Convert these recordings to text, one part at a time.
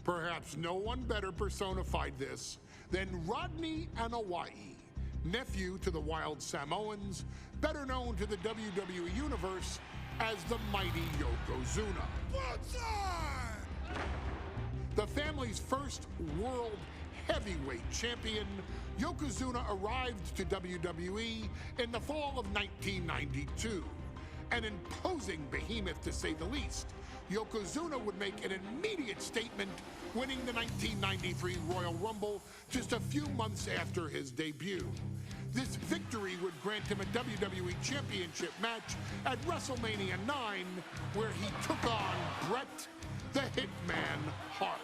Perhaps no one better personified this than Rodney Anoa'i, nephew to the Wild Samoans, better known to the WWE Universe as the mighty Yokozuna. The family's first world heavyweight champion, Yokozuna arrived to WWE in the fall of 1992. An imposing behemoth, to say the least, Yokozuna would make an immediate statement, winning the 1993 Royal Rumble just a few months after his debut. This victory would grant him a WWE Championship match at WrestleMania 9, where he took on Bret the Hitman Hart.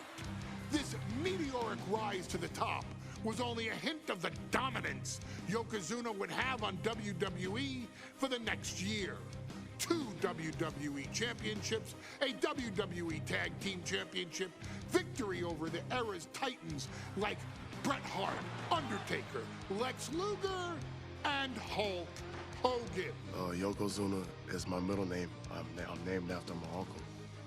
This meteoric rise to the top was only a hint of the dominance Yokozuna would have on WWE for the next year. 2 WWE championships, a WWE Tag Team Championship, victory over the era's titans like Bret Hart, Undertaker, Lex Luger, and Hulk Hogan. Yokozuna is my middle name. I'm named after my uncle.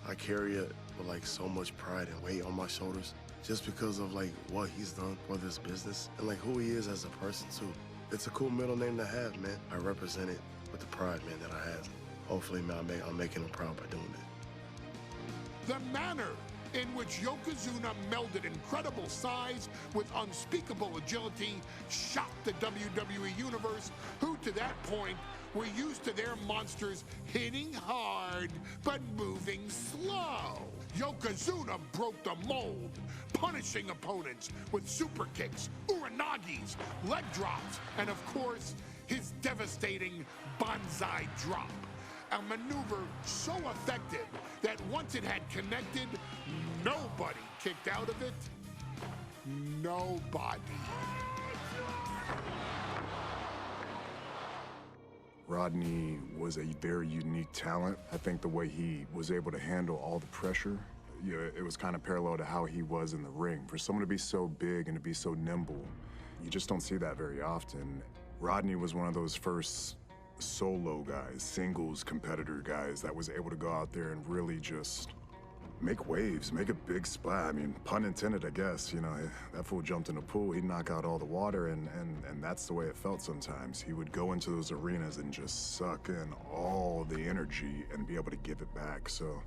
I carry it with like so much pride and weight on my shoulders just because of like what he's done for this business and like who he is as a person too. It's a cool middle name to have, man. I represent it with the pride, man, that I have. Hopefully, man, I'm making him proud by doing it. The manner in which Yokozuna melded incredible size with unspeakable agility shocked the WWE Universe, who to that point were used to their monsters hitting hard but moving slow. Yokozuna broke the mold, punishing opponents with super kicks, uranagis, leg drops, and of course, his devastating Banzai drop. A maneuver so effective that once it had connected, nobody kicked out of it. Nobody. Rodney was a very unique talent. I think the way he was able to handle all the pressure, it was kind of parallel to how he was in the ring. For someone to be so big and to be so nimble, you just don't see that very often. Rodney was one of those first solo guys, singles competitor guys that was able to go out there and really just make waves, make a big splash. I mean, pun intended, I guess. You know, that fool jumped in the pool, he'd knock out all the water, and that's the way it felt sometimes. He would go into those arenas and just suck in all the energy and be able to give it back. So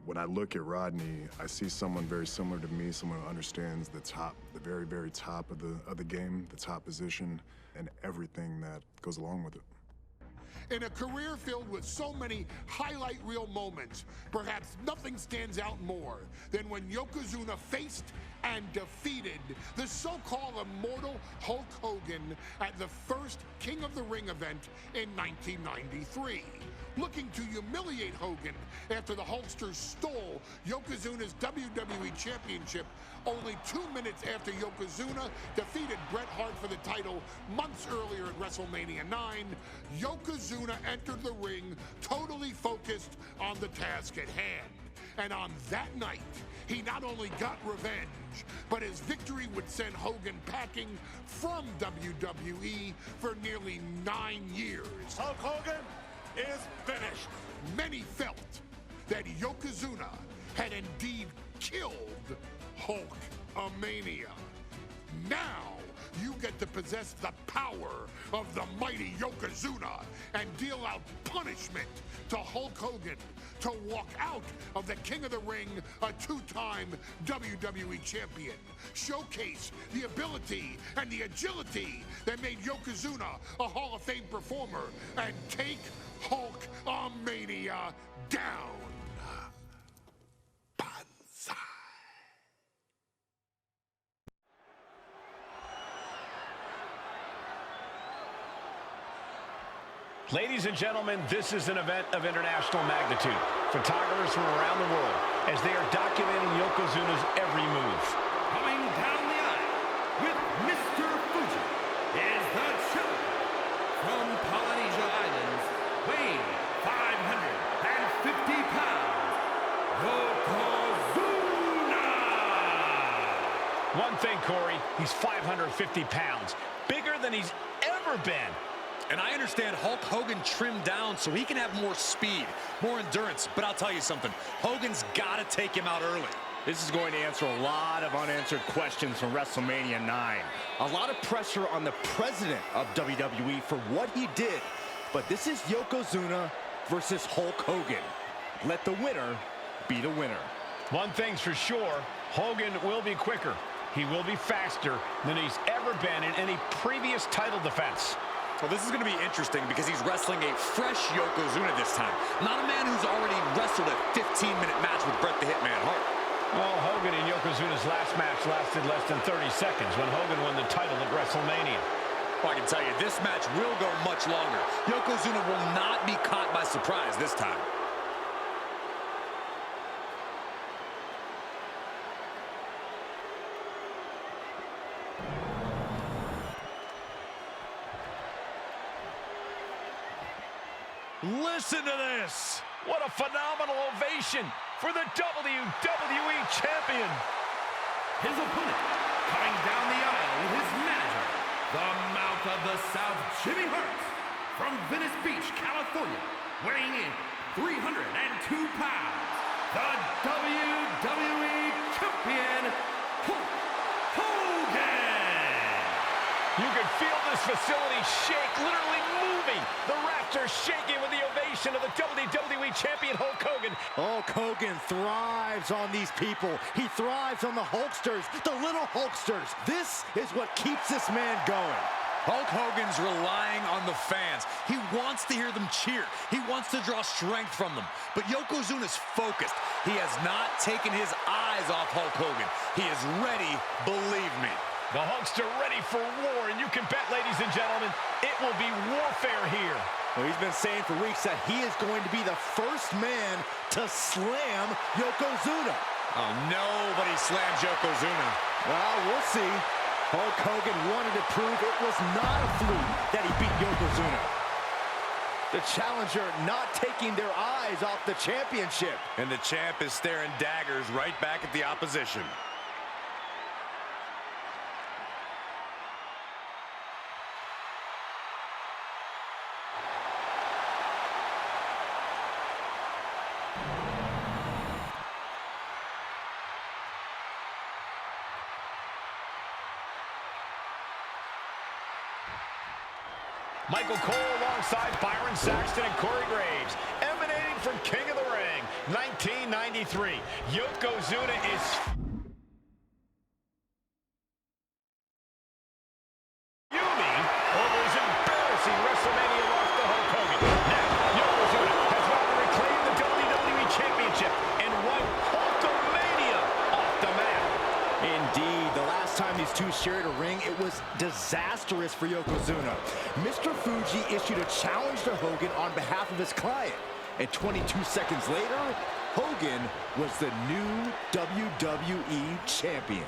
when I look at Rodney, I see someone very similar to me, someone who understands the top, the very, very top of the game, the top position, and everything that goes along with it. In a career filled with so many highlight reel moments, perhaps nothing stands out more than when Yokozuna faced and defeated the so-called immortal Hulk Hogan at the first King of the Ring event in 1993. Looking to humiliate Hogan after the Hulkster stole Yokozuna's WWE Championship only 2 minutes after Yokozuna defeated Bret Hart for the title months earlier at WrestleMania 9, Yokozuna entered the ring totally focused on the task at hand. And on that night, he not only got revenge, but his victory would send Hogan packing from WWE for nearly 9 years. Hulk Hogan is finished. Many felt that Yokozuna had indeed killed Hulkamania. Now, you get to possess the power of the mighty Yokozuna and deal out punishment to Hulk Hogan to walk out of the King of the Ring, a 2-time WWE champion. Showcase the ability and the agility that made Yokozuna a Hall of Fame performer and take Hulkamania down. Banzai. Ladies and gentlemen, this is an event of international magnitude. Photographers from around the world as they are documenting Yokozuna's every move. Coming down the aisle with Mr. Fuji is the champion from Polynesia Islands, weighing 550 pounds, Yokozuna! One thing, Corey, he's 550 pounds, bigger than he's ever been. And I understand Hulk Hogan trimmed down so he can have more speed, more endurance. But I'll tell you something, Hogan's got to take him out early. This is going to answer a lot of unanswered questions from WrestleMania 9. A lot of pressure on the president of WWE for what he did. But this is Yokozuna versus Hulk Hogan. Let the winner be the winner. One thing's for sure, Hogan will be quicker. He will be faster than he's ever been in any previous title defense. Well, this is going to be interesting because he's wrestling a fresh Yokozuna this time. Not a man who's already wrestled a 15-minute match with Bret the Hitman Hart. Well, Hogan and Yokozuna's last match lasted less than 30 seconds when Hogan won the title at WrestleMania. Well, I can tell you, this match will go much longer. Yokozuna will not be caught by surprise this time. Listen to this. What a phenomenal ovation for the WWE Champion. His opponent, coming down the aisle with his manager, the Mouth of the South, Jimmy Hart, from Venice Beach, California, weighing in 302 pounds, the WWE Champion, Hulk Hogan. You can feel this facility shake, literally moving. The rafters shaking with the ovation of the WWE Champion Hulk Hogan. Hulk Hogan thrives on these people. He thrives on the Hulksters, the little Hulksters. This is what keeps this man going. Hulk Hogan's relying on the fans. He wants to hear them cheer. He wants to draw strength from them. But Yokozuna's focused. He has not taken his eyes off Hulk Hogan. He is ready, believe me. The Hulkster ready for war, and you can bet, ladies and gentlemen, it will be warfare here. Well, he's been saying for weeks that he is going to be the first man to slam Yokozuna. Oh, nobody slams Yokozuna. Well, we'll see. Hulk Hogan wanted to prove it was not a fluke that he beat Yokozuna. The challenger not taking their eyes off the championship. And the champ is staring daggers right back at the opposition. Michael Cole alongside Byron Saxton and Corey Graves, emanating from King of the Ring, 1993. Yokozuna is fuming over his embarrassing WrestleMania loss to Hulk Hogan. Now, Yokozuna has vowed to reclaim the WWE Championship and wipe Hulkamania off the map. Indeed, the last time these two shared a ring, it was disastrous for Yokozuna. Mr. Fuji issued a challenge to Hogan on behalf of his client. And 22 seconds later, Hogan was the new WWE Champion.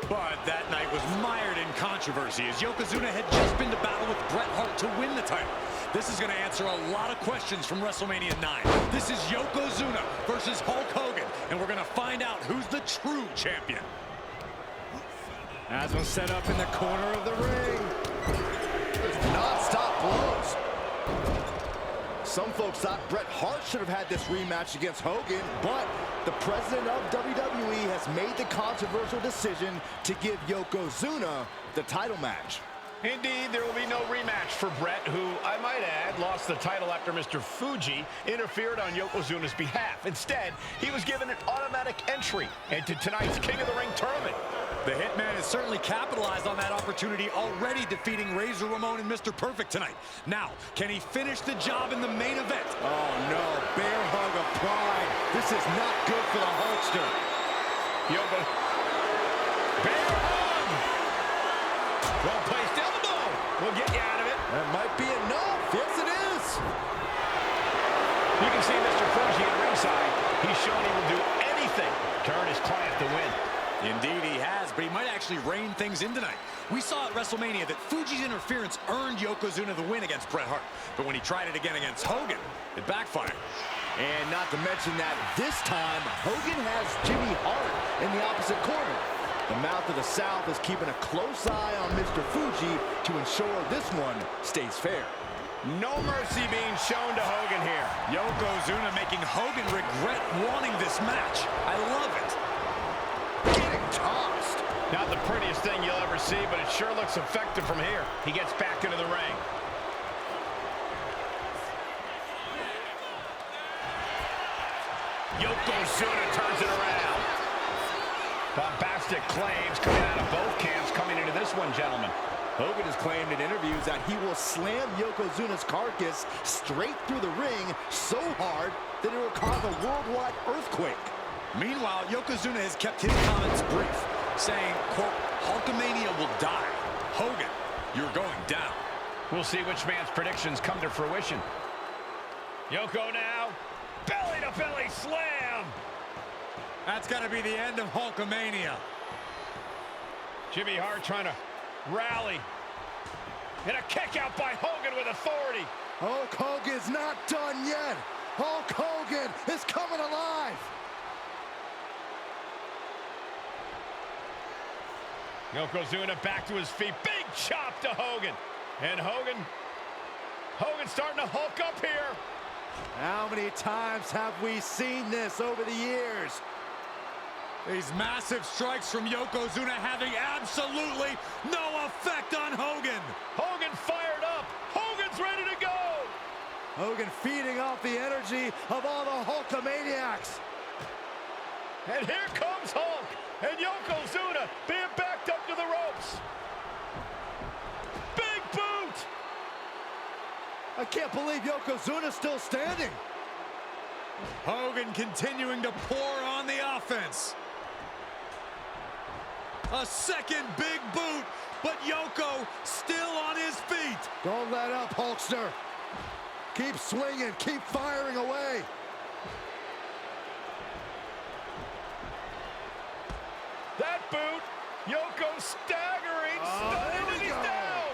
But that night was mired in controversy as Yokozuna had just been to battle with Bret Hart to win the title. This is going to answer a lot of questions from WrestleMania 9. This is Yokozuna versus Hulk Hogan, and we're going to find out who's the true champion. As one set up in the corner of the ring. Non-stop blows. Some folks thought Bret Hart should have had this rematch against Hogan, but the president of WWE has made the controversial decision to give Yokozuna the title match. Indeed, there will be no rematch for Bret, who, I might add, lost the title after Mr. Fuji interfered on Yokozuna's behalf. Instead, he was given an automatic entry into tonight's King of the Ring tournament. The Hitman has certainly capitalized on that opportunity, already defeating Razor Ramon and Mr. Perfect tonight. Now, can he finish the job in the main event? Oh no, bear hug of pride. This is not good for the Hulkster. Yoko. Bear hug! Well placed elbow. We'll get you out of it. That might be enough. Yes, it is. You can see Mr. Fuji at ringside. He's shown he will do anything to earn his client the win. Indeed he has, but he might actually rein things in tonight. We saw at WrestleMania that Fuji's interference earned Yokozuna the win against Bret Hart. But when he tried it again against Hogan, it backfired. And not to mention that this time, Hogan has Jimmy Hart in the opposite corner. The Mouth of the South is keeping a close eye on Mr. Fuji to ensure this one stays fair. No mercy being shown to Hogan here. Yokozuna making Hogan regret wanting this match. I love it. Not the prettiest thing you'll ever see, but it sure looks effective from here. He gets back into the ring. Yokozuna turns it around. Bombastic claims coming out of both camps coming into this one, gentlemen. Hogan has claimed in interviews that he will slam Yokozuna's carcass straight through the ring so hard that it will cause a worldwide earthquake. Meanwhile, Yokozuna has kept his comments brief, saying, quote, Hulkamania will die. Hogan, you're going down. We'll see which man's predictions come to fruition. Yoko now. Belly-to-belly slam. That's got to be the end of Hulkamania. Jimmy Hart trying to rally. And a kick out by Hogan with authority. Hulk Hogan's not done yet. Hulk Hogan is coming alive. Yokozuna back to his feet. Big chop to Hogan. And Hogan's starting to hulk up here. How many times have we seen this over the years? These massive strikes from Yokozuna having absolutely no effect on Hogan. Hogan fired up. Hogan's ready to go. Hogan feeding off the energy of all the Hulkamaniacs. And here comes Hulk. And Yokozuna being backed up to the ropes. Big boot. I can't believe Yokozuna's still standing. Hogan continuing to pour on the offense. A second big boot, but Yoko still on his feet. Don't let up, Hulkster. Keep swinging, keep firing away. That boot, Yoko staggering, stunning, and he's down.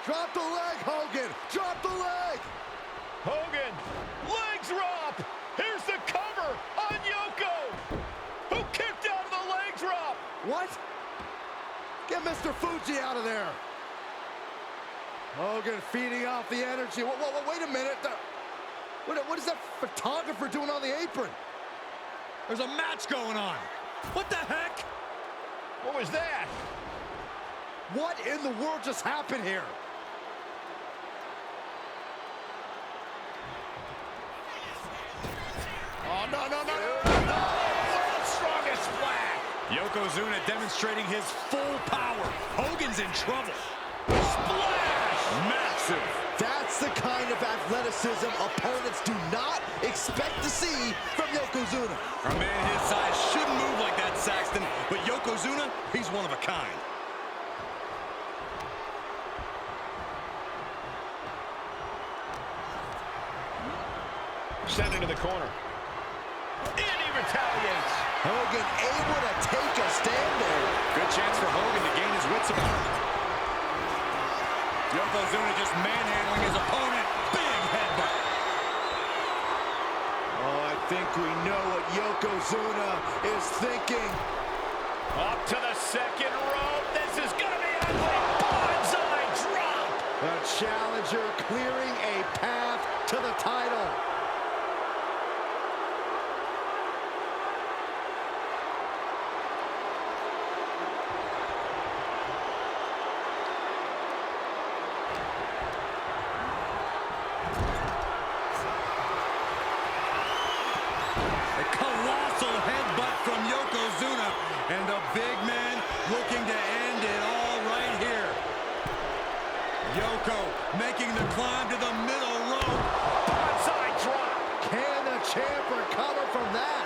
Drop the leg, Hogan. Drop the leg. Hogan, leg drop. Here's the cover on Yoko, who kicked out of the leg drop. What? Get Mr. Fuji out of there. Hogan feeding off the energy. Wait a minute. What is that photographer doing on the apron? There's a match going on. What the heck? What was that? What in the world just happened here? Oh, no. World's strongest flag. Yokozuna demonstrating his full power. Hogan's in trouble. Splash. Massive. That's the kind of athleticism opponents do not expect to see from Yokozuna. A man his size shouldn't move like that, Saxton, but Yokozuna, he's one of a kind. Sent into the corner. And he retaliates. Hogan able to take a stand there. Good chance for Hogan to gain his wits about him. Yokozuna just manhandling his opponent. Big headbutt. Oh, I think we know what Yokozuna is thinking. Up to the second rope. This is going to be ugly. Bonsai drop. The challenger clearing a path to the title. And the big man looking to end it all right here. Yoko making the climb to the middle rope. Bonsai drop. Can the champ recover from that?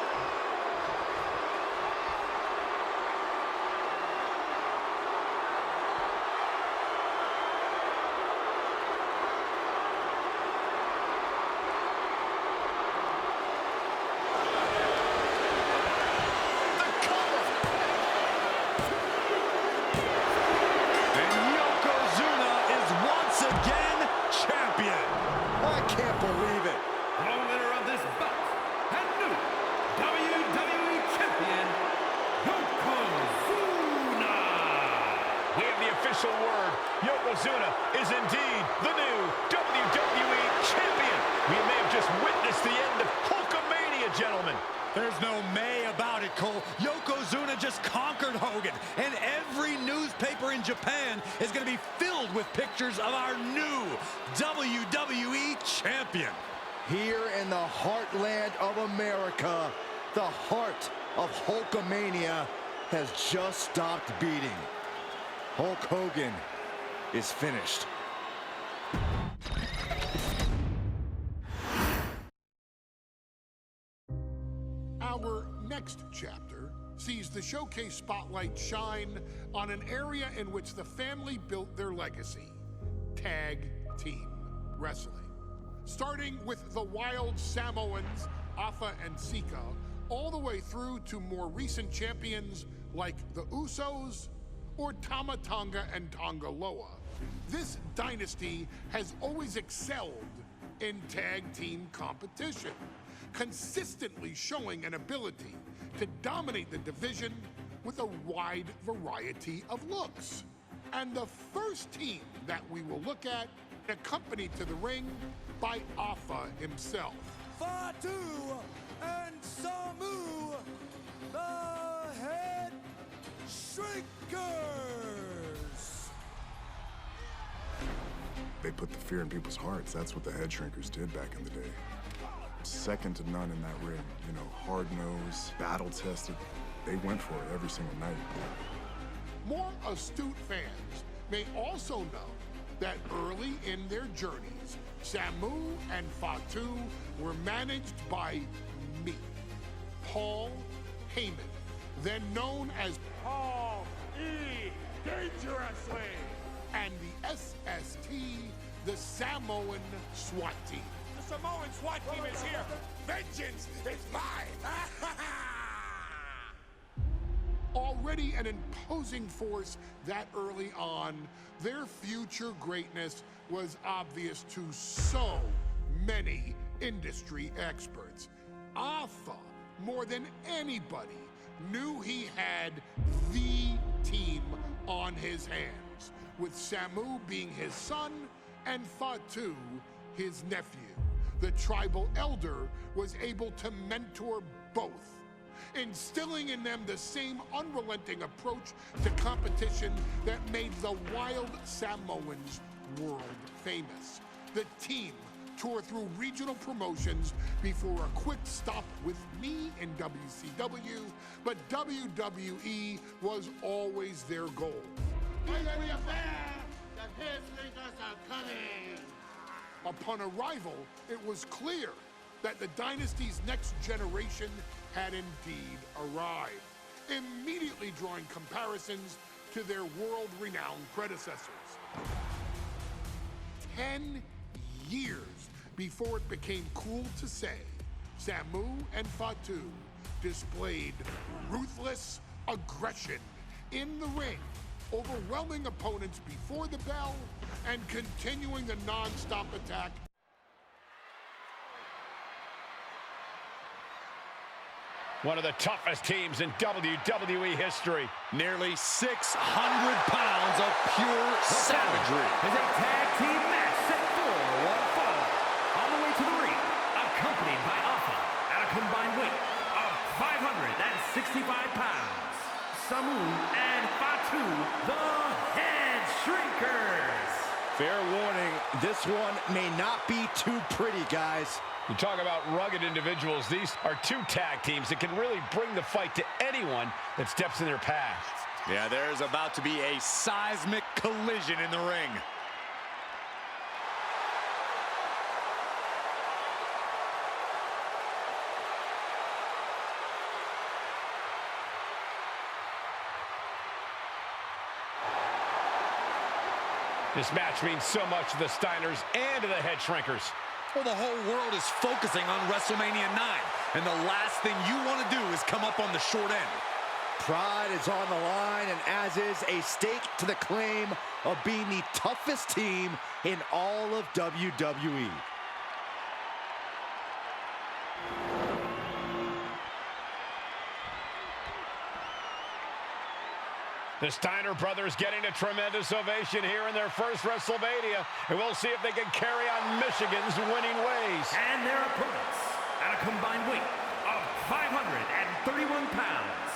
Word, Yokozuna is indeed the new WWE Champion. We may have just witnessed the end of Hulkamania, gentlemen. There's no may about it, Cole. Yokozuna just conquered Hogan, and every newspaper in Japan is going to be filled with pictures of our new WWE champion. Here in the heartland of America, the heart of Hulkamania has just stopped beating. Hulk Hogan is finished. Our next chapter sees the showcase spotlight shine on an area in which the family built their legacy: tag team wrestling. Starting with the Wild Samoans, Afa and Sika, all the way through to more recent champions like the Usos or Tama Tonga and Tonga Loa. This dynasty has always excelled in tag team competition, consistently showing an ability to dominate the division with a wide variety of looks. And the first team that we will look at, accompanied to the ring by Afa himself. Fatu and Samu, the Head Shrinkers. They put the fear in people's hearts. That's what the Head Shrinkers did back in the day. Second to none in that ring. You know, hard-nosed, battle-tested. They went for it every single night. More astute fans may also know that early in their journeys, Samu and Fatu were managed by me, Paul Heyman, then known as Paul E. Dangerously. and the SST, the Samoan SWAT team. The Samoan SWAT team is here. Vengeance is mine. Already an imposing force that early on, their future greatness was obvious to so many industry experts. Afa, more than anybody, knew he had the team on his hands, with Samu being his son and Fatu his nephew. The tribal elder was able to mentor both, instilling in them the same unrelenting approach to competition that made the Wild Samoans world famous. The team toured through regional promotions before a quick stop with me in WCW, but WWE was always their goal. Upon arrival, it was clear that the dynasty's next generation had indeed arrived, immediately drawing comparisons to their world-renowned predecessors. 10 years before it became cool to say, Samu and Fatu displayed ruthless aggression in the ring, overwhelming opponents before the bell and continuing the non-stop attack. One of the toughest teams in WWE history. Nearly 600 pounds of pure savagery. Is a tag team match set for one fall. On the way to the ring, accompanied by Afa at a combined weight of 565 pounds. Samu and Fatu, the Head Shrinkers. Fair warning, this one may not be too pretty, guys. You talk about rugged individuals. These are two tag teams that can really bring the fight to anyone that steps in their path. Yeah, there's about to be a seismic collision in the ring. This match means so much to the Steiners and to the Head Shrinkers. Well, the whole world is focusing on WrestleMania 9, and the last thing you want to do is come up on the short end. Pride is on the line, and as is a stake to the claim of being the toughest team in all of WWE. The Steiner brothers getting a tremendous ovation here in their first WrestleMania, and we'll see if they can carry on Michigan's winning ways. And their opponents at a combined weight of 531 pounds,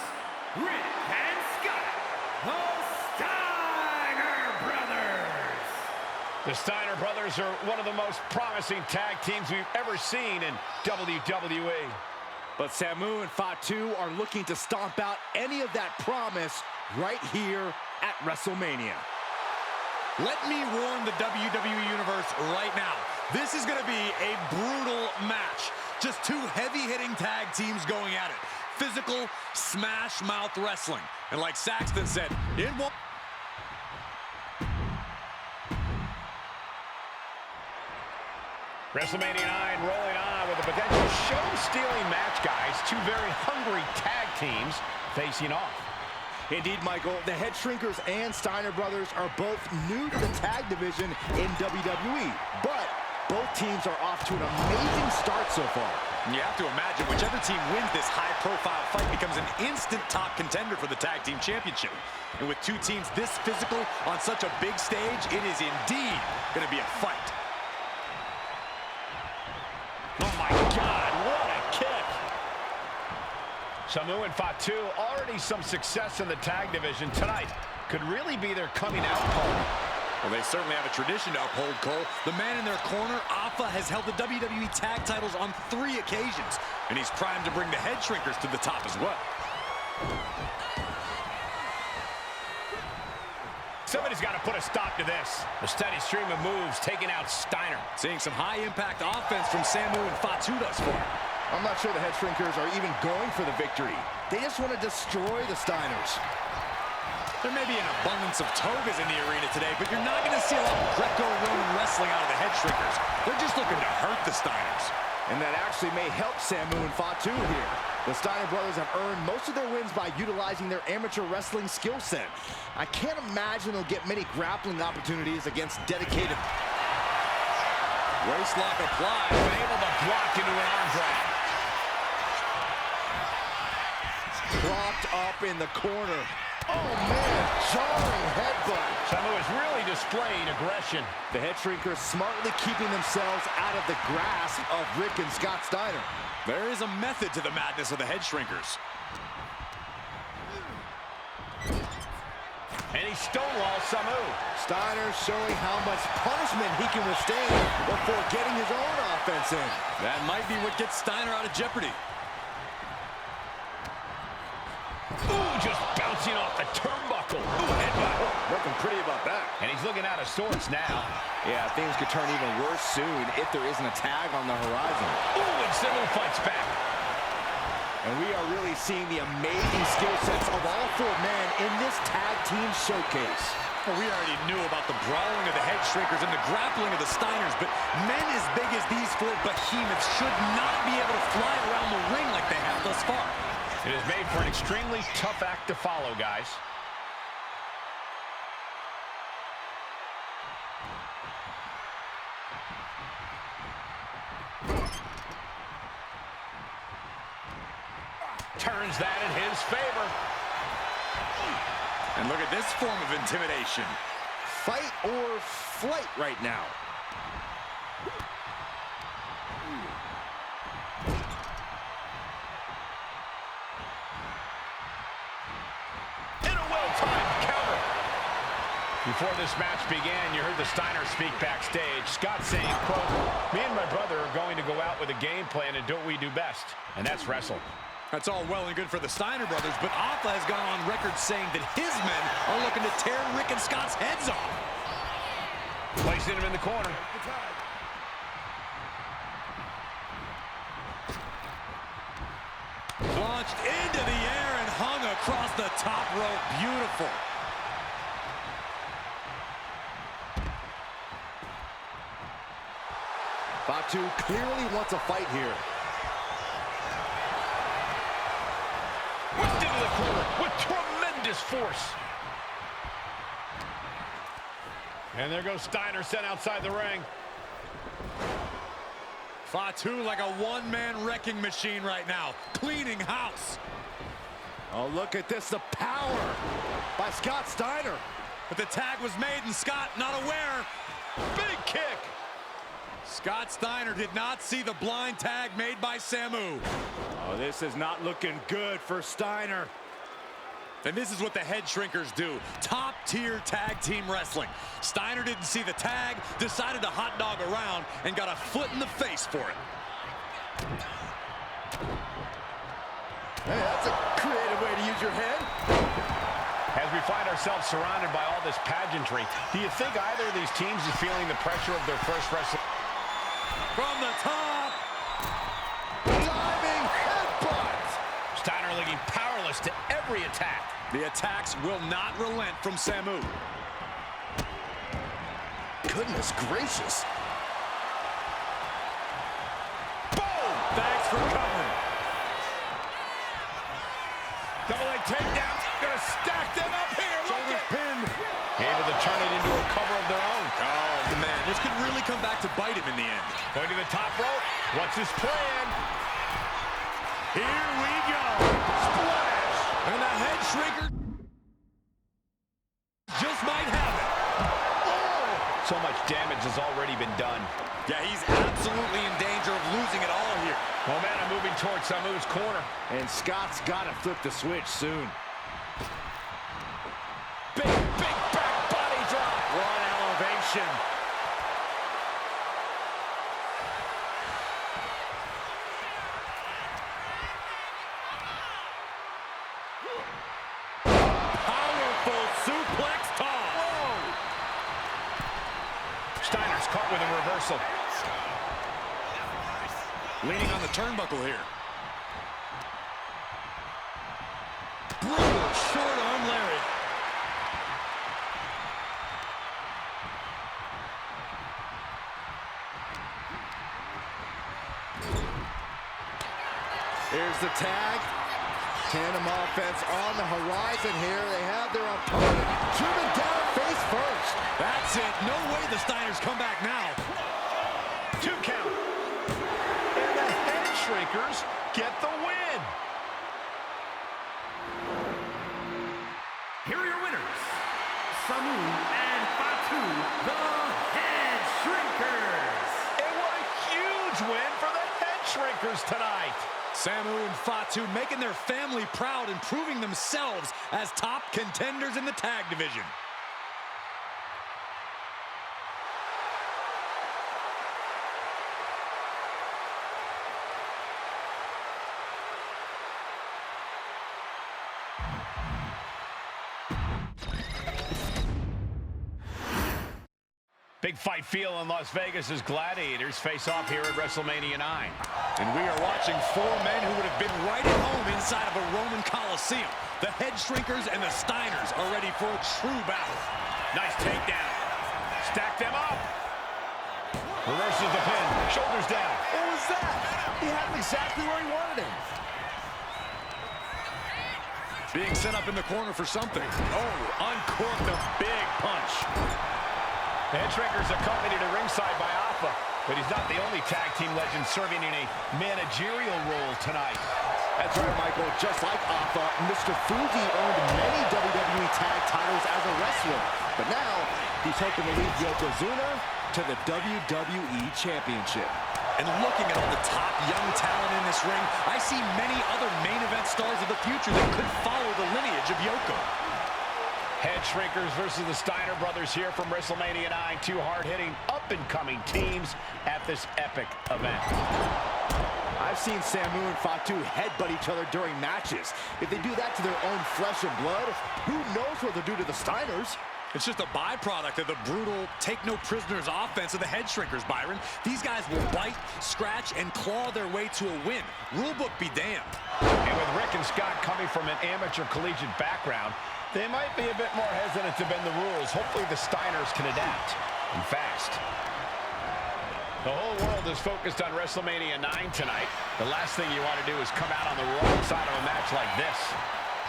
Rick and Scott, the Steiner Brothers. The Steiner Brothers are one of the most promising tag teams we've ever seen in WWE. But Samu and Fatu are looking to stomp out any of that promise right here at WrestleMania. Let me warn the WWE Universe right now. This is going to be a brutal match. Just two heavy-hitting tag teams going at it. Physical, smash-mouth wrestling. And like Saxton said, it won't... WrestleMania 9 rolling on with a potential show-stealing match, guys. Two very hungry tag teams facing off. Indeed, Michael, the Head Shrinkers and Steiner Brothers are both new to the tag division in WWE, but both teams are off to an amazing start so far. You have to imagine whichever team wins this high-profile fight becomes an instant top contender for the tag team championship. And with two teams this physical on such a big stage, it is indeed going to be a fight. Oh my God, what a kick! Samu and Fatu, already some success in the tag division tonight. Could really be their coming out party. Well, they certainly have a tradition to uphold, Cole. The man in their corner, Alpha, has held the WWE tag titles on 3 occasions, and he's primed to bring the Head Shrinkers to the top as well. Somebody's got to put a stop to this. A steady stream of moves taking out Steiner. Seeing some high-impact offense from Samu and Fatu thus far. I'm not sure the Head Shrinkers are even going for the victory. They just want to destroy the Steiners. There may be an abundance of togas in the arena today, but you're not going to see a lot of Greco-Roman wrestling out of the Head Shrinkers. They're just looking to hurt the Steiners. And that actually may help Samu and Fatu here. The Steiner Brothers have earned most of their wins by utilizing their amateur wrestling skill set. I can't imagine they'll get many grappling opportunities against dedicated... Waistlock applied, Been able to block into an arm drag. Propped up in the corner. Oh, man, jarring headbutt. Samu is really displaying aggression. The Head Shrinkers smartly keeping themselves out of the grasp of Rick and Scott Steiner. There is a method to the madness of the Head Shrinkers. And he stonewalls Samu. Steiner showing how much punishment he can withstand before getting his own offense in. That might be what gets Steiner out of jeopardy. Ooh, just bouncing off the turnbuckle. Ooh, headbutt. Looking pretty about that. And he's looking out of sorts now. Yeah, things could turn even worse soon if there isn't a tag on the horizon. Ooh, and Samu fights back. And we are really seeing the amazing skill sets of all 4 men in this tag team showcase. Well, we already knew about the brawling of the Head Shrinkers and the grappling of the Steiners, but men as big as these 4 behemoths should not be able to fly around the ring like they have thus far. It is made for an extremely tough act to follow, guys. Turns that in his favor. And look at this form of intimidation. Fight or flight right now. And a well-timed counter. Before this match began, you heard the Steiners speak backstage. Scott saying, quote, "Me and my brother are going to go out with a game plan and do what we do best, and that's wrestle." That's all well and good for the Steiner Brothers, but Alpha has gone on record saying that his men are looking to tear Rick and Scott's heads off. Placing him in the corner. Launched into the air and hung across the top rope. Beautiful. Fatu clearly wants a fight here. Whipped into the corner with tremendous force. And there goes Steiner sent outside the ring. Fatu like a one-man wrecking machine right now, cleaning house. Oh, look at this, the power by Scott Steiner. But the tag was made and Scott not aware. Big kick. Scott Steiner did not see the blind tag made by Samu. Oh, this is not looking good for Steiner. And this is what the Head Shrinkers do. Top-tier tag team wrestling. Steiner didn't see the tag, decided to hot dog around, and got a foot in the face for it. Hey, that's a creative way to use your head. As we find ourselves surrounded by all this pageantry, do you think either of these teams is feeling the pressure of their first wrestling? From the top. Diving headbutt. Steiner looking powerless to every attack. The attacks will not relent from Samu. Goodness gracious. Boom! Thanks for covering. Double leg takedown. Gonna stack them up here. Shoulders pinned. Able to turn it into a cover of their own. Oh, man. This could really come back to bite him in the end. Going to the top rope. What's his plan? Here we go. Splash. And the Head Shrinker just might have it. Oh! So much damage has already been done. Yeah, he's absolutely in danger of losing it all here. Momentum moving towards Samu's corner. And Scott's got to flip the switch soon. Big back body drop. One elevation. Powerful suplex toss. Whoa! Steiner's caught with a reversal. Leaning on the turnbuckle here. Brutal short arm lariat. Here's the tag. Tandem offense on the horizon here. They have their opponent driven down face first. That's it. No way the Steiners come back now. 2 count. And the Head Shrinkers get the win. Here are your winners, Samu and Fatu, the Head Shrinkers. And what a huge win for the Head Shrinkers tonight. Samu and Fatu making their family proud and proving themselves as top contenders in the tag division. Big fight feel in Las Vegas as Gladiators face off here at WrestleMania 9. And we are watching four men who would have been right at home inside of a Roman Coliseum. The Head Shrinkers and the Steiners are ready for a true battle. Nice takedown. Stack them up. Reverses the pin. Shoulders down. What was that? He had him exactly where he wanted him. Being set up in the corner for something. Oh, uncorked a big punch. The Head Shrinkers accompanied to ringside by Alpha, but he's not the only tag team legend serving in a managerial role tonight. That's right, Michael. Just like Alpha, Mr. Fuji earned many WWE tag titles as a wrestler. But now, he's hoping to lead Yokozuna to the WWE Championship. And looking at all the top young talent in this ring, I see many other main event stars of the future that could follow the lineage of Yoko. Head Shrinkers versus the Steiner brothers here from WrestleMania 9. Two hard-hitting, up-and-coming teams at this epic event. I've seen Samu and Fatu headbutt each other during matches. If they do that to their own flesh and blood, who knows what they'll do to the Steiners? It's just a byproduct of the brutal take-no-prisoners offense of the Head Shrinkers, Byron. These guys will bite, scratch, and claw their way to a win. Rulebook be damned. And with Rick and Scott coming from an amateur collegiate background, they might be a bit more hesitant to bend the rules. Hopefully the Steiners can adapt, and fast. The whole world is focused on WrestleMania 9 tonight. The last thing you want to do is come out on the wrong side of a match like this.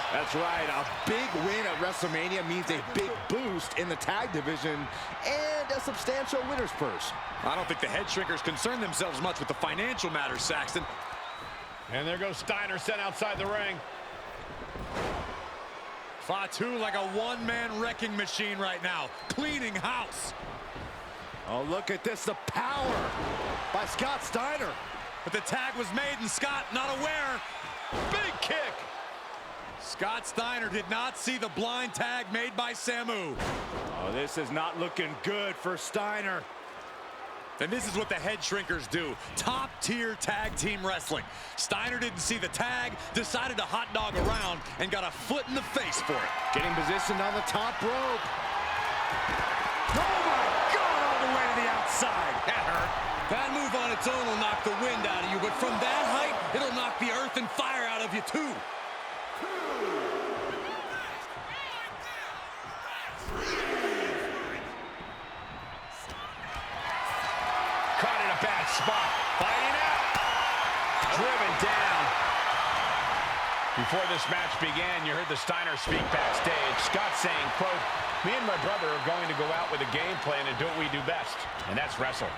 That's right. A big win at WrestleMania means a big boost in the tag division and a substantial winner's purse. I don't think the Head Shrinkers concern themselves much with the financial matters, Saxton. And there goes Steiner sent outside the ring. Fatu like a one-man wrecking machine right now, cleaning house. Oh, look at this, the power by Scott Steiner. But the tag was made and Scott not aware. Big kick. Scott Steiner did not see the blind tag made by Samu. Oh, this is not looking good for Steiner. And this is what the head shrinkers do. Top-tier tag team wrestling. Steiner didn't see the tag, decided to hot dog around, and got a foot in the face for it. Getting positioned on the top rope. Oh my God, all the way to the outside. That hurt. That move on its own will knock the wind out of you, but from that height, it'll knock the earth and fire out of you too. Caught in a bad spot. Fighting out. Driven down. Before this match began, you heard the Steiner speak backstage. Scott saying, quote, "Me and my brother are going to go out with a game plan and do what we do best, and that's wrestle."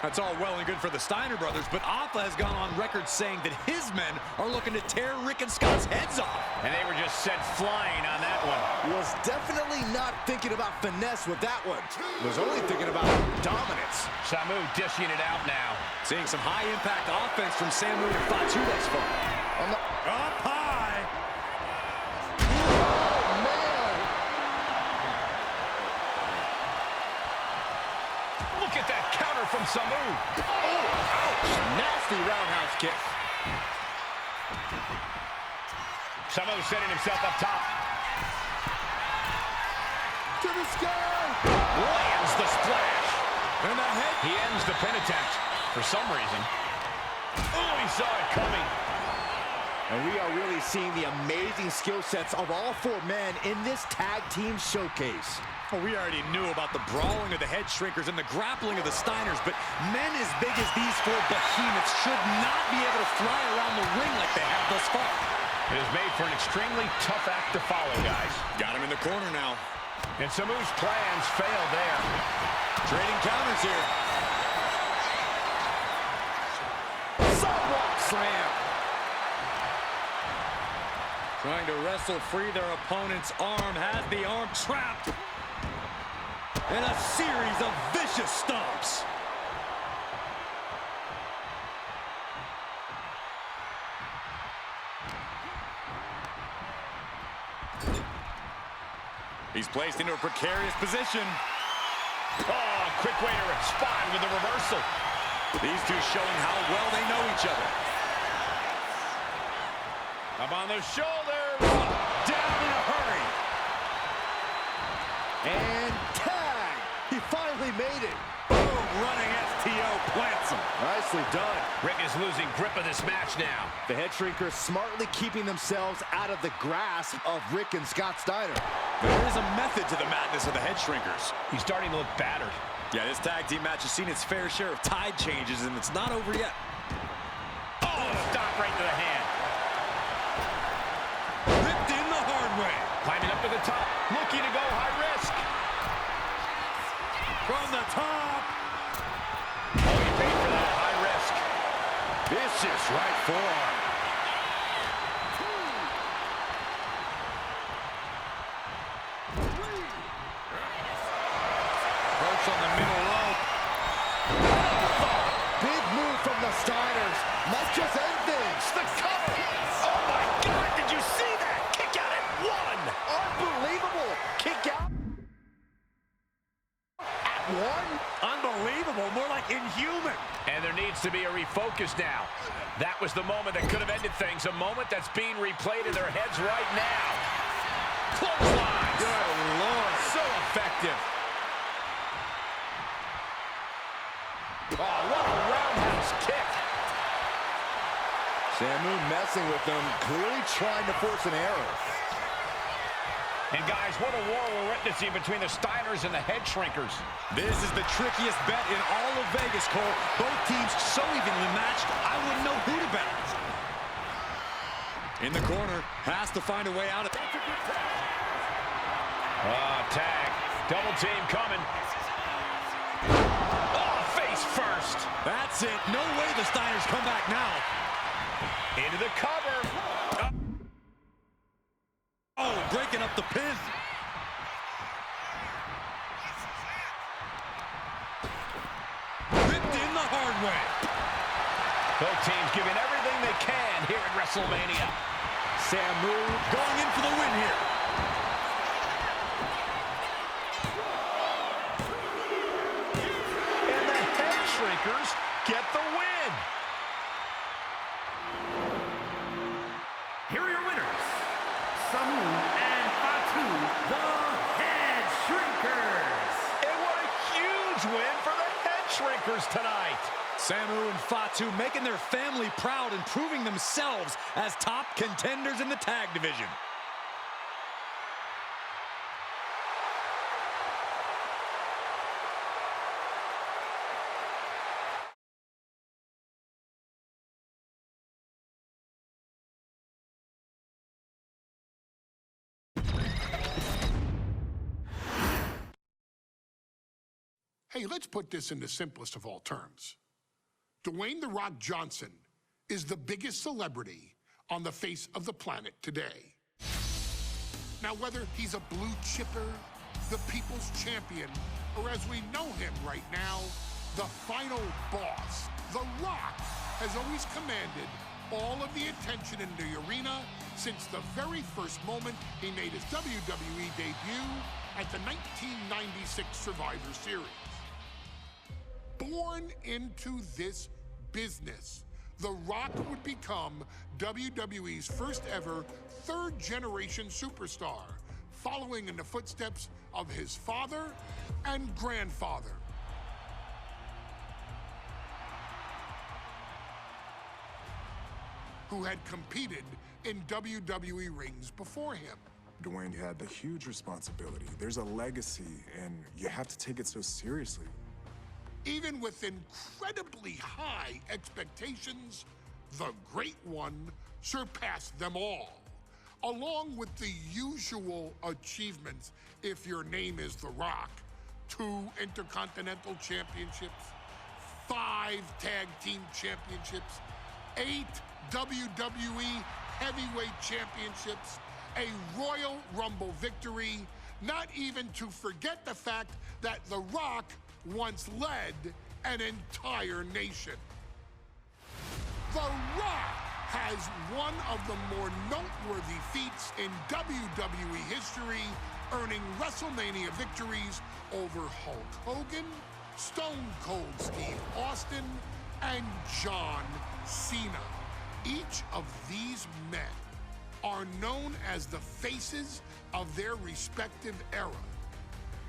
That's all well and good for the Steiner brothers, but Alpha has gone on record saying that his men are looking to tear Rick and Scott's heads off. And they were just sent flying on that one. Was definitely not thinking about finesse with that one. Was only thinking about dominance. Samu dishing it out now. Seeing some high-impact offense from Samu and Fatu thus far. Up high. Oh, man. Look at that counter from Samu. Oh, ouch. Nasty roundhouse kick. Samu setting himself up top. To the sky. Lands the splash. And the head. He ends the pin attempt for some reason. Oh, he saw it coming. And we are really seeing the amazing skill sets of all four men in this tag team showcase. Well, we already knew about the brawling of the head shrinkers and the grappling of the Steiners, but men as big as these four behemoths should not be able to fly around the ring like they have thus far. It is made for an extremely tough act to follow, guys. Got him in the corner now. And Samu's plans failed there. Trading counters here. Sidewalk slam. Trying to wrestle free their opponent's arm, has the arm trapped. And a series of vicious stomps. He's placed into a precarious position. Oh, quick way to respond with the reversal. These two showing how well they know each other. Up on the shoulders. Down in a hurry. And tag. He finally made it. Boom, running STO plants him. Nicely done. Rick is losing grip of this match now. The head shrinkers smartly keeping themselves out of the grasp of Rick and Scott Steiner. There is a method to the madness of the head shrinkers. He's starting to look battered. Yeah, this tag team match has seen its fair share of tide changes, and it's not over yet. Oh, stop right to the hand. Ripped in the hard way. Climbing up to the top, looking to go high risk. From the top. Oh, he paid for that high risk. Vicious right forearm. Approach on the middle rope. Big move from the Steiners. Might just end things. The cover. Oh, my God. Did you see that? Kick out at one. Unbelievable. Kick out. At one. Unbelievable. More like inhuman. And there needs to be a refocus now. That was the moment that could have ended things. A moment that's being replayed in their heads right now. Clotheslines. Good Lord. So effective. Oh, what a roundhouse kick. Samu messing with them, clearly trying to force an error. And guys, what a war we're witnessing between the Steiners and the head shrinkers. This is the trickiest bet in all of Vegas, Cole. Both teams so evenly matched, I wouldn't know who to bet. In the corner, has to find a way out of it. Tag. Double team coming. Oh, face first. That's it. No way the Steiners come back now. Into the cover. Oh, breaking up the pin. win. Both teams giving everything they can here at WrestleMania. Samu going in for the win here. And the Head Shrinkers get the win. Here are your winners, Samu and Fatu, the Head Shrinkers. And what a huge win for the Head Shrinkers tonight. Samu and Fatu making their family proud and proving themselves as top contenders in the tag division. Hey, let's put this in the simplest of all terms. Dwayne "The Rock" Johnson is the biggest celebrity on the face of the planet today. Now, whether he's a blue chipper, the people's champion, or as we know him right now, the final boss, The Rock has always commanded all of the attention in the arena since the very first moment he made his WWE debut at the 1996 Survivor Series. Born into this business, The Rock would become WWE's first ever third-generation superstar, following in the footsteps of his father and grandfather. Who had competed in WWE rings before him. Dwayne had the huge responsibility. There's a legacy, and you have to take it so seriously. Even with incredibly high expectations, the Great One surpassed them all, along with the usual achievements if your name is The Rock. 2 Intercontinental Championships, 5 Tag Team Championships, 8 WWE Heavyweight Championships, a Royal Rumble victory, not even to forget the fact that The Rock once led an entire nation. The Rock has one of the more noteworthy feats in WWE history, earning WrestleMania victories over Hulk Hogan, Stone Cold Steve Austin, and John Cena. Each of these men are known as the faces of their respective era.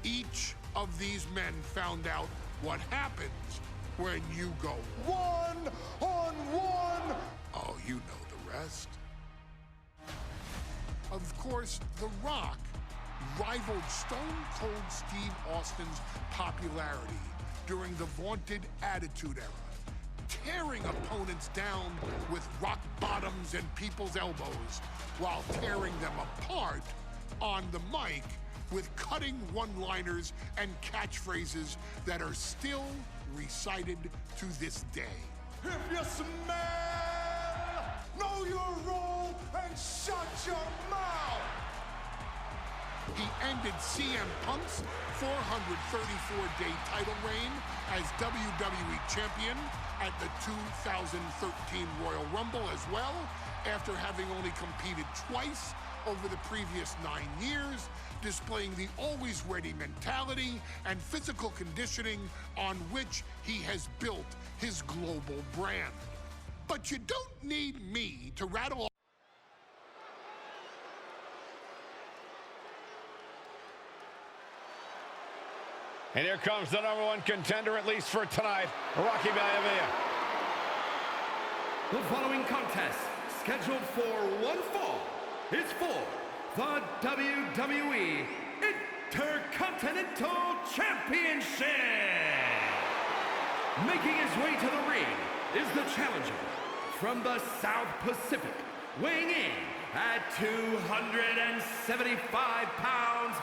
Each of these men found out what happens when you go one-on-one. Oh, you know the rest. Of course, The Rock rivaled Stone Cold Steve Austin's popularity during the vaunted Attitude Era, tearing opponents down with rock bottoms and people's elbows while tearing them apart on the mic with cutting one-liners and catchphrases that are still recited to this day. If you smell, know your role and shut your mouth. He ended CM Punk's 434-day title reign as WWE Champion at the 2013 Royal Rumble as well, after having only competed twice over the previous 9 years, displaying the always-ready mentality and physical conditioning on which he has built his global brand. But you don't need me to rattle off. And here comes the #1 contender, at least for tonight, Rocky Maivia. The following contest, scheduled for one fall, is for the WWE Intercontinental Championship. Making his way to the ring is the challenger from the South Pacific, weighing in at 275 pounds,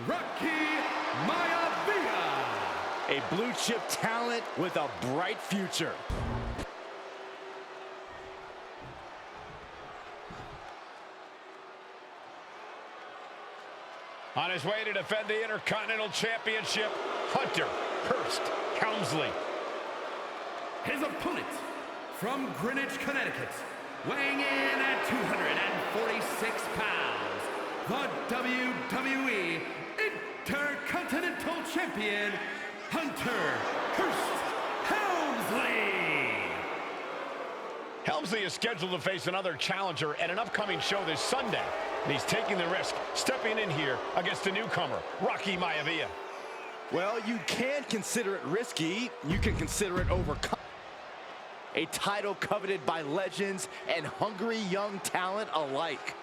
Rocky Maivia. A blue chip talent with a bright future. On his way to defend the Intercontinental Championship, Hunter Hearst Helmsley. his opponent from Greenwich, Connecticut, weighing in at 246 pounds, the WWE Intercontinental Champion, Hunter Hearst Helmsley. Helmsley is scheduled to face another challenger at an upcoming show this Sunday. And he's taking the risk, stepping in here against a newcomer, Rocky Maivia. Well, you can consider it risky. You can consider it overcome. A title coveted by legends and hungry young talent alike.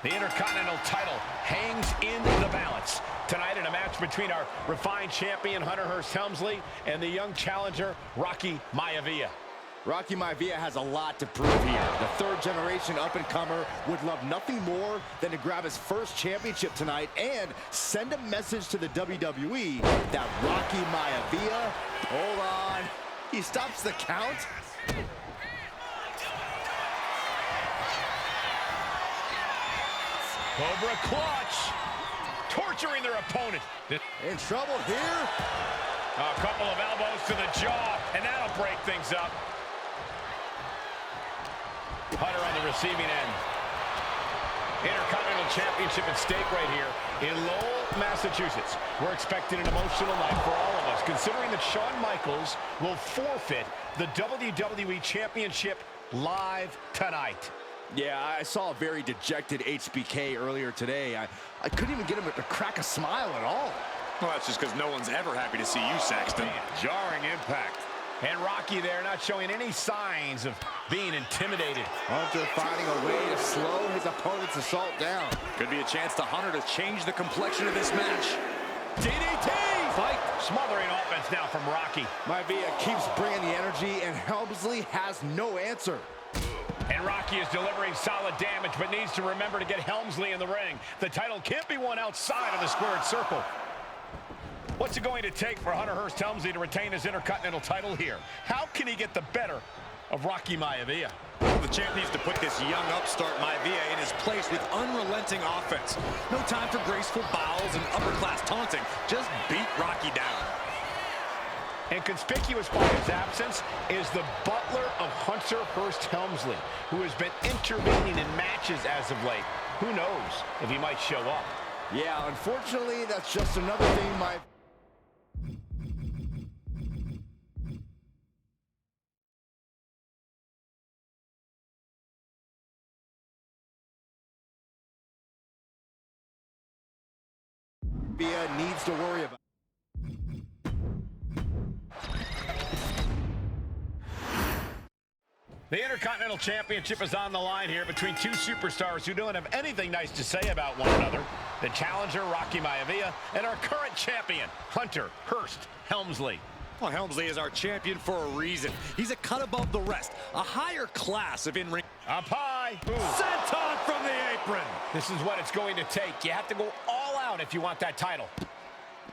The Intercontinental title hangs in the balance. Tonight in a match between our refined champion, Hunter Hearst Helmsley, and the young challenger, Rocky Maivia. Rocky Maivia has a lot to prove here. The third-generation up-and-comer would love nothing more than to grab his first championship tonight and send a message to the WWE that Rocky Maivia, hold on, he stops the count. Cobra clutch, torturing their opponent. In trouble here. A couple of elbows to the jaw, and that'll break things up. Hunter on the receiving end. Intercontinental Championship at stake right here in Lowell, Massachusetts. We're expecting an emotional night for all of us, considering that Shawn Michaels will forfeit the WWE Championship live tonight. Yeah, I saw a very dejected HBK earlier today. I couldn't even get him to crack a smile at all. Well, that's just because no one's ever happy to see you, Saxton. Jarring impact. And Rocky there not showing any signs of being intimidated. Hunter finding a way to slow his opponent's assault down. Could be a chance to Hunter to change the complexion of this match. DDT! Fight! Smothering offense now from Rocky. Maivia keeps bringing the energy, and Helmsley has no answer. And Rocky is delivering solid damage, but needs to remember to get Helmsley in the ring. The title can't be won outside of the squared circle. What's it going to take for Hunter Hearst Helmsley to retain his Intercontinental title here? How can he get the better of Rocky Maivia? Well, the champ needs to put this young upstart Maivia in his place with unrelenting offense. No time for graceful bows and upper-class taunting. Just beat Rocky down. And conspicuous by his absence is the butler of Hunter Hearst Helmsley, who has been intervening in matches as of late. Who knows if he might show up? Yeah, unfortunately, that's just another thing Maivia needs to worry about. The Intercontinental Championship is on the line here between two superstars who don't have anything nice to say about one another. The challenger, Rocky Maivia, and our current champion, Hunter Hearst Helmsley. Well, Helmsley is our champion for a reason. He's a cut above the rest, a higher class of in-ring. Up high. Ooh. Senton from the apron. This is what it's going to take. You have to go all out if you want that title.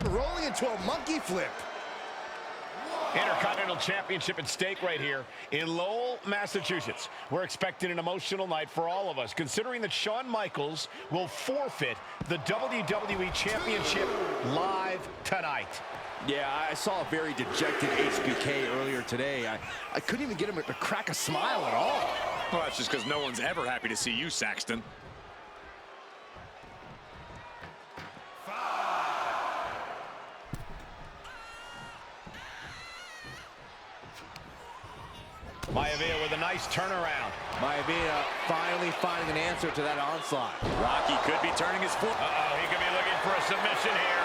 Rolling into a monkey flip. Intercontinental Championship at stake right here in Lowell, Massachusetts. We're expecting an emotional night for all of us, considering that Shawn Michaels will forfeit the WWE Championship live tonight. Yeah, I saw a very dejected HBK earlier today. I couldn't even get him to crack a smile at all. Well, that's just because no one's ever happy to see you, Saxton. Maivia with a nice turnaround. Maivia finally finding an answer to that onslaught. Rocky could be turning his foot. Uh-oh, he could be looking for a submission here.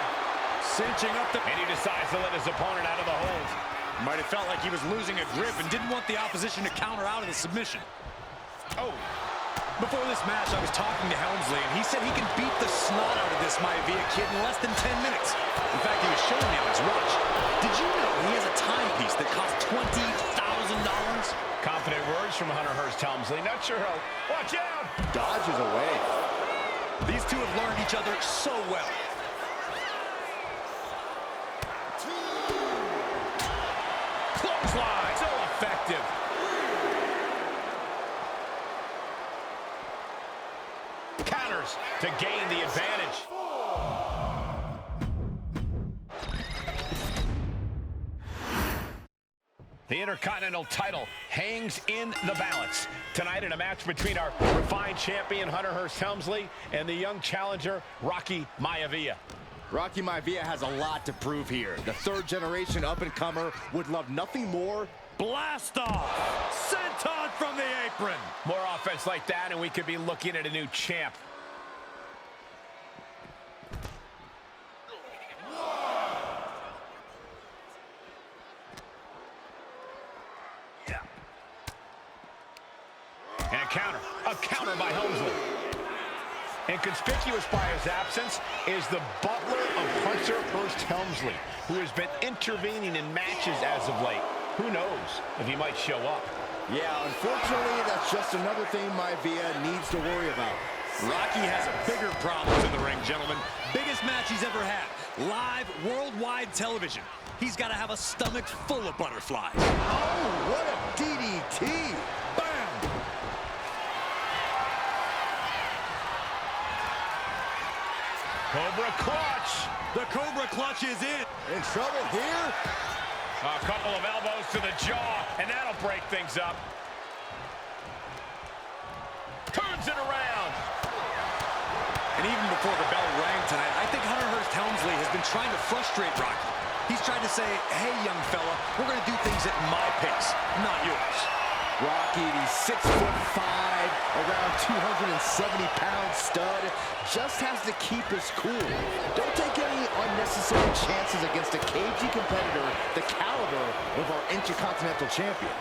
Cinching up the... And he decides to let his opponent out of the hold. Might have felt like he was losing a grip and didn't want the opposition to counter out of the submission. Oh. Before this match, I was talking to Helmsley, and he said he can beat the snot out of this Maivia kid in less than 10 minutes. In fact, he was showing me on his watch. Did you know he has a timepiece that costs $20,000? Confident words from Hunter Hearst Helmsley. Not sure how. Watch out! Dodges away. These two have learned each other so well. Clothesline, so effective. corners to gain the advantage. The Intercontinental title hangs in the balance. Tonight in a match between our refined champion, Hunter Hearst Helmsley, and the young challenger, Rocky Maivia. Rocky Maivia has a lot to prove here. The third-generation up-and-comer would love nothing more. Blast off! Senton from the apron! More offense like that, and we could be looking at a new champ. And a counter by Helmsley. And conspicuous by his absence is the butler of Hunter Hearst Helmsley, who has been intervening in matches as of late. Who knows if he might show up? Yeah, unfortunately, that's just another thing Maivia needs to worry about. Rocky has bigger problems in the ring, gentlemen. Biggest match he's ever had. Live, worldwide television. He's got to have a stomach full of butterflies. Oh, what a DDT! Bam! Cobra clutch. The Cobra clutch is in trouble here. A couple of elbows to the jaw, and that'll break things up. Turns it around. And even before the bell rang tonight, I think Hunter Hearst Helmsley has been trying to frustrate Rocky. He's trying to say, hey, young fella, we're going to do things at my pace, not yours. Rocky, the 6'5", around 270-pound stud, just has to keep his cool. Don't take any unnecessary chances against a cagey competitor the caliber of our Intercontinental Champion.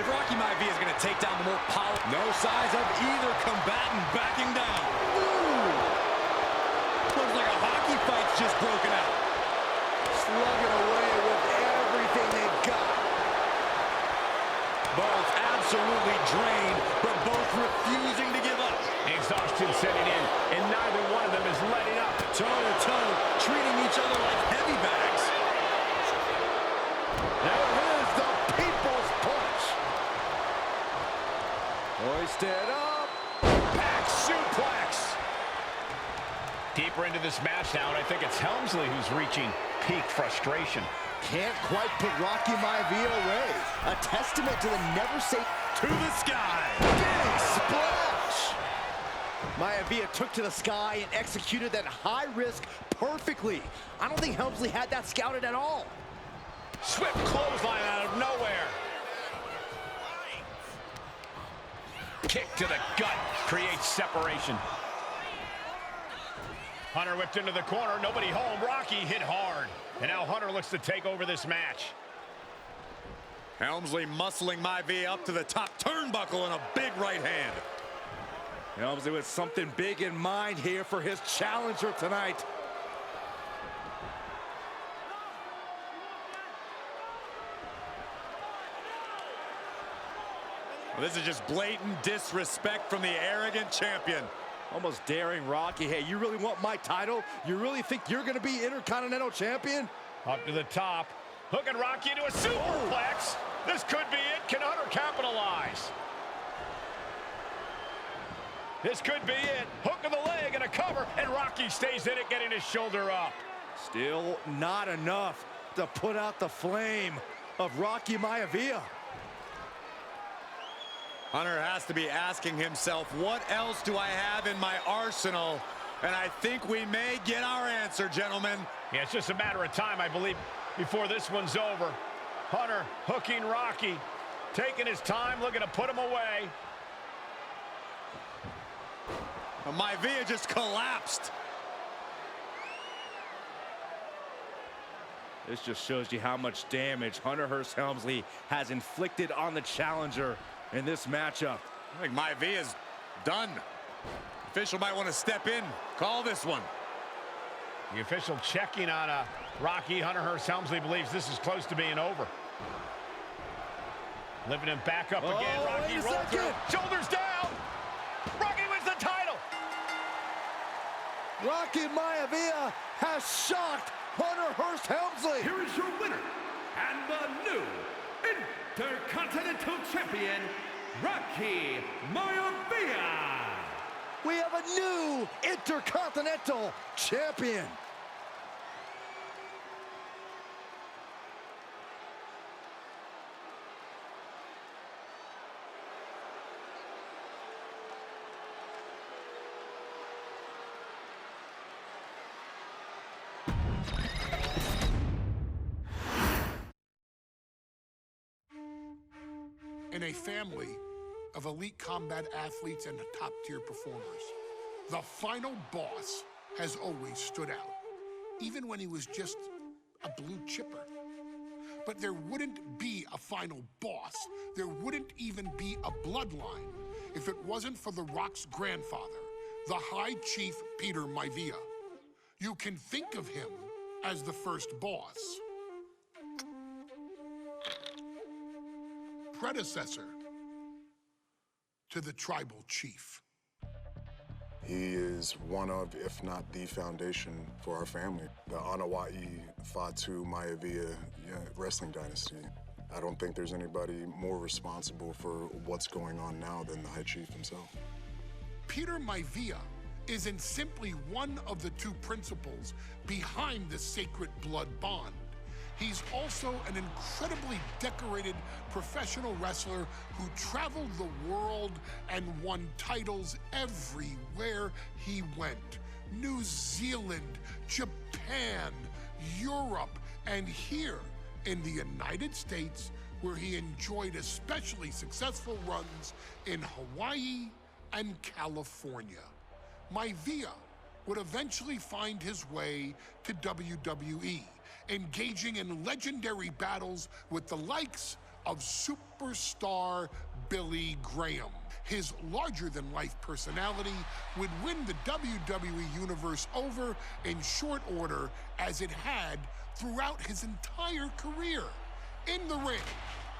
If Rocky Maivia is going to take down the more powerful, no signs of either combatant backing down. Ooh. Looks like a hockey fight's just broken out. Slugging away with everything they've got. Both absolutely drained, but both refusing to give up. Exhaustion setting in, and neither one of them is letting up. Toe-to-toe, treating each other like heavy bags. There is the People's Punch. Hoisted up. Back suplex. Deeper into this match now, and I think it's Helmsley who's reaching peak frustration. Can't quite put Rocky Maivia away. A testament to the never say To the sky. big splash. Maivia took to the sky and executed that high risk perfectly. I don't think Helmsley had that scouted at all. Swift clothesline out of nowhere. Kick to the gut creates separation. Hunter whipped into the corner, nobody home. Rocky hit hard. And now Hunter looks to take over this match. Helmsley muscling Maivia up to the top turnbuckle and a big right hand. Helmsley with something big in mind here for his challenger tonight. Well, this is just blatant disrespect from the arrogant champion. Almost daring Rocky. Hey, you really want my title? You really think you're going to be Intercontinental Champion? Up to the top. Hooking Rocky into a superplex. This could be it. Can Hunter capitalize? This could be it. Hook of the leg and a cover, and Rocky stays in it, getting his shoulder up. Still not enough to put out the flame of Rocky Maivia. Hunter has to be asking himself, what else do I have in my arsenal? And I think we may get our answer, gentlemen. Yeah, it's just a matter of time, I believe, before this one's over. Hunter hooking Rocky, taking his time, looking to put him away. Maivia just collapsed. This just shows you how much damage Hunter Hearst Helmsley has inflicted on the challenger in this matchup. I think Maivia's done. Official might want to step in, call this one. The official checking on Rocky. Hunter Hearst Helmsley believes this is close to being over. Lifting him back up again. Rocky rolls through. Shoulders down. Rocky wins the title. Rocky Maivia has shocked Hunter Hearst Helmsley. Here is your winner, and the new Intercontinental Champion, Rocky Maivia. We have a new Intercontinental Champion. In a family of elite combat athletes and top-tier performers, the final boss has always stood out, even when he was just a blue chipper. But there wouldn't be a final boss. There wouldn't even be a bloodline if it wasn't for The Rock's grandfather, the High Chief Peter Maivia. You can think of him as the first boss. Predecessor to the tribal chief. He is one of, if not the foundation for our family. The Anawa'i Fatu Maivia wrestling dynasty. I don't think there's anybody more responsible for what's going on now than the High Chief himself. Peter Maivia isn't simply one of the two principals behind the sacred blood bond. He's also an incredibly decorated professional wrestler who traveled the world and won titles everywhere he went. New Zealand, Japan, Europe, and here in the United States, where he enjoyed especially successful runs in Hawaii and California. Maivia would eventually find his way to WWE, engaging in legendary battles with the likes of superstar Billy Graham. His larger-than-life personality would win the WWE Universe over in short order, as it had throughout his entire career. In the ring,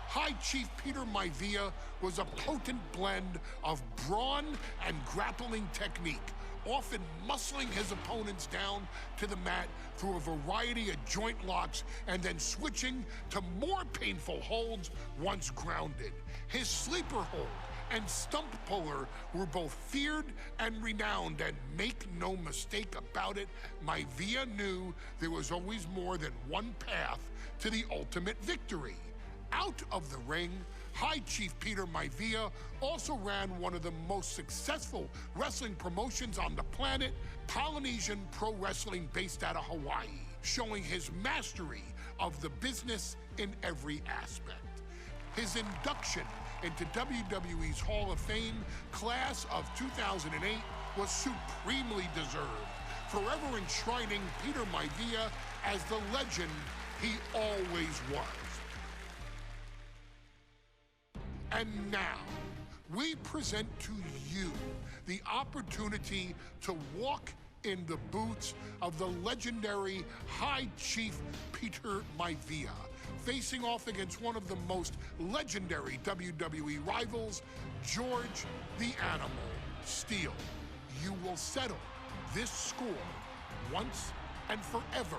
High Chief Peter Maivia was a potent blend of brawn and grappling technique, often muscling his opponents down to the mat through a variety of joint locks and then switching to more painful holds once grounded. His sleeper hold and stump puller were both feared and renowned, and make no mistake about it, Maivia knew there was always more than one path to the ultimate victory. Out of the ring, High Chief Peter Maivia also ran one of the most successful wrestling promotions on the planet, Polynesian Pro Wrestling, based out of Hawaii, showing his mastery of the business in every aspect. His induction into WWE's Hall of Fame class of 2008 was supremely deserved, forever enshrining Peter Maivia as the legend he always was. And now, we present to you the opportunity to walk in the boots of the legendary High Chief Peter Maivia, facing off against one of the most legendary WWE rivals, George the Animal Steele. You will settle this score once and forever,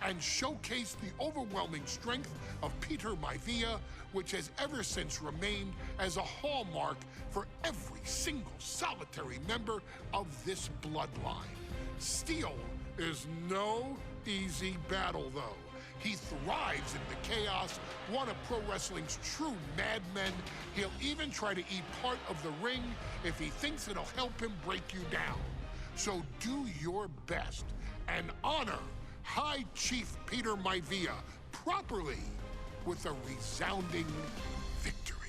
and showcase the overwhelming strength of Peter Maivia, which has ever since remained as a hallmark for every single solitary member of this bloodline. Steele is no easy battle, though. He thrives in the chaos, one of pro wrestling's true madmen. He'll even try to eat part of the ring if he thinks it'll help him break you down. So do your best and honor High Chief Peter Maivia properly with a resounding victory.